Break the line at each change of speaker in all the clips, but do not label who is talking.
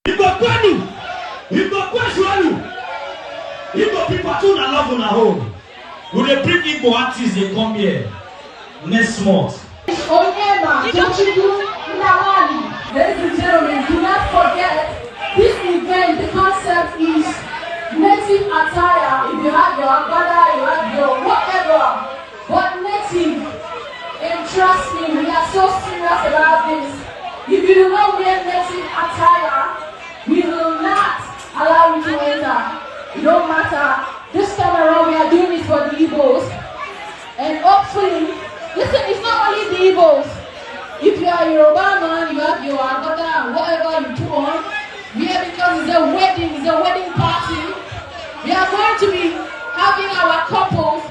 Igbo kwenu, Igbo kwenu, Igbo people too na love on a home. Would they bring Igbo artists they come here next month?
Ladies and gentlemen, do not forget this event. The concept is native attire. If you have your agbada, you have your whatever, but native. And trust me, we are so serious about this. If you do not wear native attire, we will not allow you to enter. It don't matter. This time around, we are doing it for the Igbos. And hopefully, listen, it's not only the Igbos. If you are Yoruba man, you have your agbada and whatever you put on. Yeah, because it's a wedding party. We are going to be having our couples.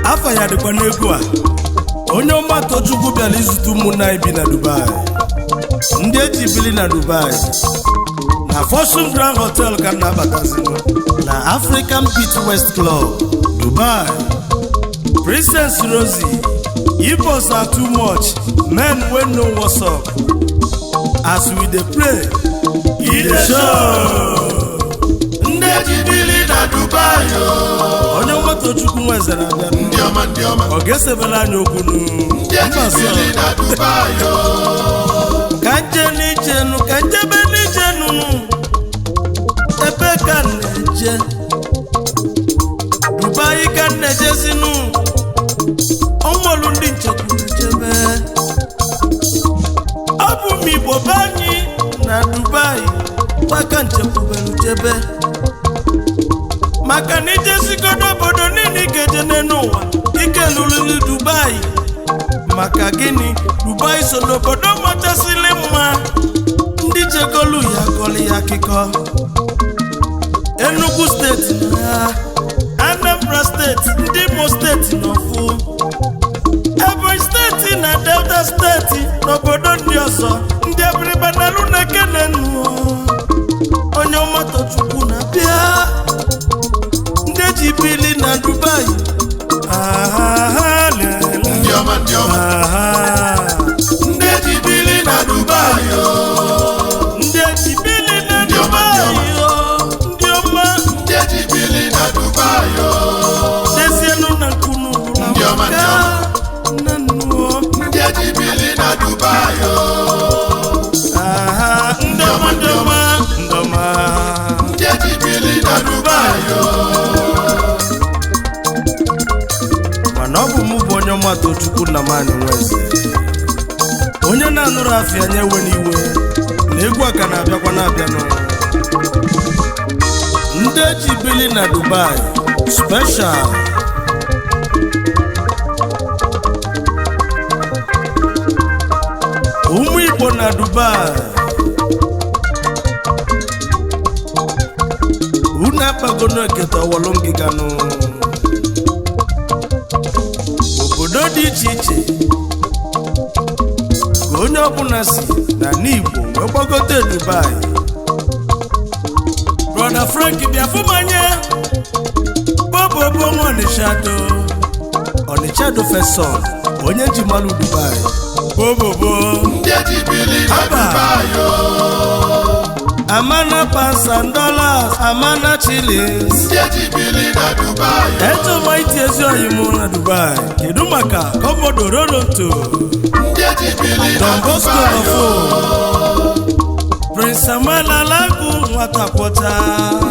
Afaya de kwanegwa onye ọma tochukwu bịara izute ụmụnna ibi na Dubai. Ndị eji bili na Dubai na Fortune Grand Hotel ka na-abatazinụ na African Beach West Club Dubai. Princess Rosie, Igbos are too much, men wey know what's up. As we dey pray, e dey show. Ndị eji bili na Dubai onye ọma tochukwu nweze na abịa ọ ga-esebela anya okwu na Dubai ka nje n'ijenu ka njebe n'ijenu ebe ka na-eje Dubai ka na-ejezinu ọnwụlụ ndị nchekwu na-ejebe ọ bụ m Igbo be anyị na Dubai gbaka nchekwubelu jebe maka na ijesigodo obodo niile ga-eje n'ụwa ike lụlụlụ Dubai. Maka gịnị Dubai so n'obodo machasịrị mma ndị jegolu ya gọlị ya akịkọ. Enugu steeti na Anambra steeti, ndị Imo steeti n'ọfụ, Ebonyi steeti na Delta steeti n'obodo ndị ọzọ ndị abịrịba na alụ na-ekene nụ onye ọma tochukwu na-abịa. Ndị eji bili na Dubai ndị eji bili na Dubai ndị eji bili na Dubai ndị ọma ndị eji bili na Dubai dezienu na nkunu ndị ọma na nnuo ndị eji bili na Dubai ndị ọma ndị ọma ndị ọma ndị eji bili na Dubai. Mana ọ bụ mụ bụ onye ọma tochukwu na mani nweze onye na-anụrụ afịa nye ewe n'iwe na egwu aka na-abịakwa na-abịanụ. Ndị eji bili na Dubai special ụmụ Igbo na Dubai unu akpagono eketa ọwọlụ ngịganụ obodo dị iche iche ka onye ọbụla si na n'Igbo wee gbagote Dubai. Brother Frank bịafụmanye bobobo nwa Ọnịchado Feson onye ji malụ Dubai bobobo ndị eji bili na Dubai Amana pounds and dollars, Amana shillings. Ndị eji bili na Dubai eto maiti ezi oyimu na Dubai kedu maka Komodo Ronaldo ndị eji bili na Dubai Prince Samuel Alagu nwata kwọta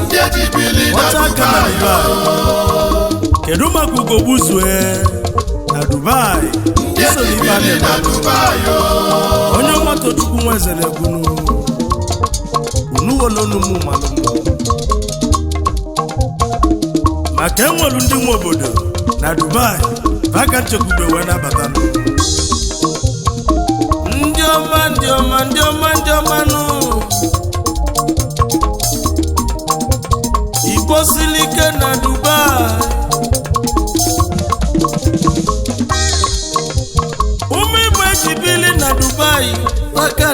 ndị eji bili na Dubai kedu maka Ugo Buzue na Dubai ndị eji bili na Dubai onye ọma tochukwu nweze na-egwunu nuwolonu mu malumu maka enwelu ndị nwe obodo na Dubai baka nchekwube wee nabata ndị ọma ndị ọma ndị ọma ndị ọma nụ Igbo siri ike na Dubai ụmụ Igbo eji bili na Dubai baka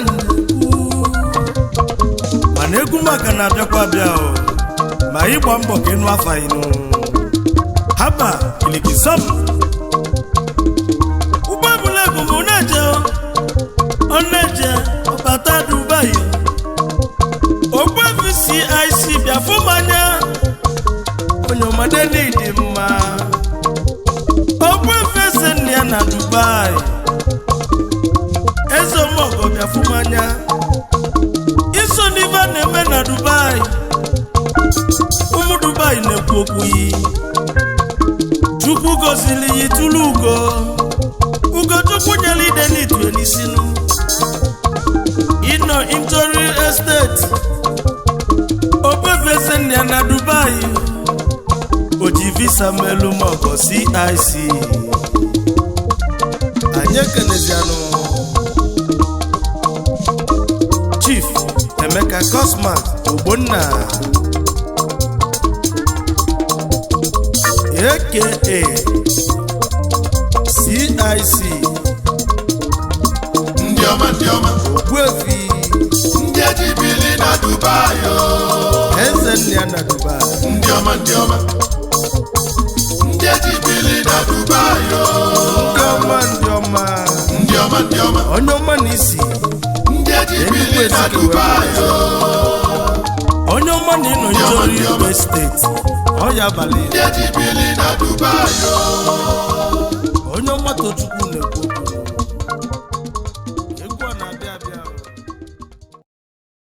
mana egwu maka na-abịakwa abịa ma ịgba mbọ ka ịnụ afa ịnụ haba kilikisam ubabulegu oneje ọbata Dubai ogbefi CIC bịa fụmanya onye ọmade n'ịdị mma ogbefi eze ya na Dubai eze ọmọgọ bịa fụmanya iso n'ife na-eme na Dubai ụmụ Dubai na-ekwu okwu yi Chukwu gozili yi tụlụ Ugochukwu nyere ide n'itu enisinu Ino Intori Estate Obefese nya na Dubai Oji visa melu moko CIC Anye keneziano Chief Emeka Cosmas Ogbonna AKA CIC
Ndioma
Ogwefi
ndị ejibili na Dubai
eze nne na Dubai
Ndioma ndị ejibili na Dubai Ndioma
onye ọma n'isi
ndị ejibili na Dubai
onye ọma na ịnọ njori Igbo steeti ọya abalị
ndị ejibili na Dubai
onye ọma Tochukwu na-ekwu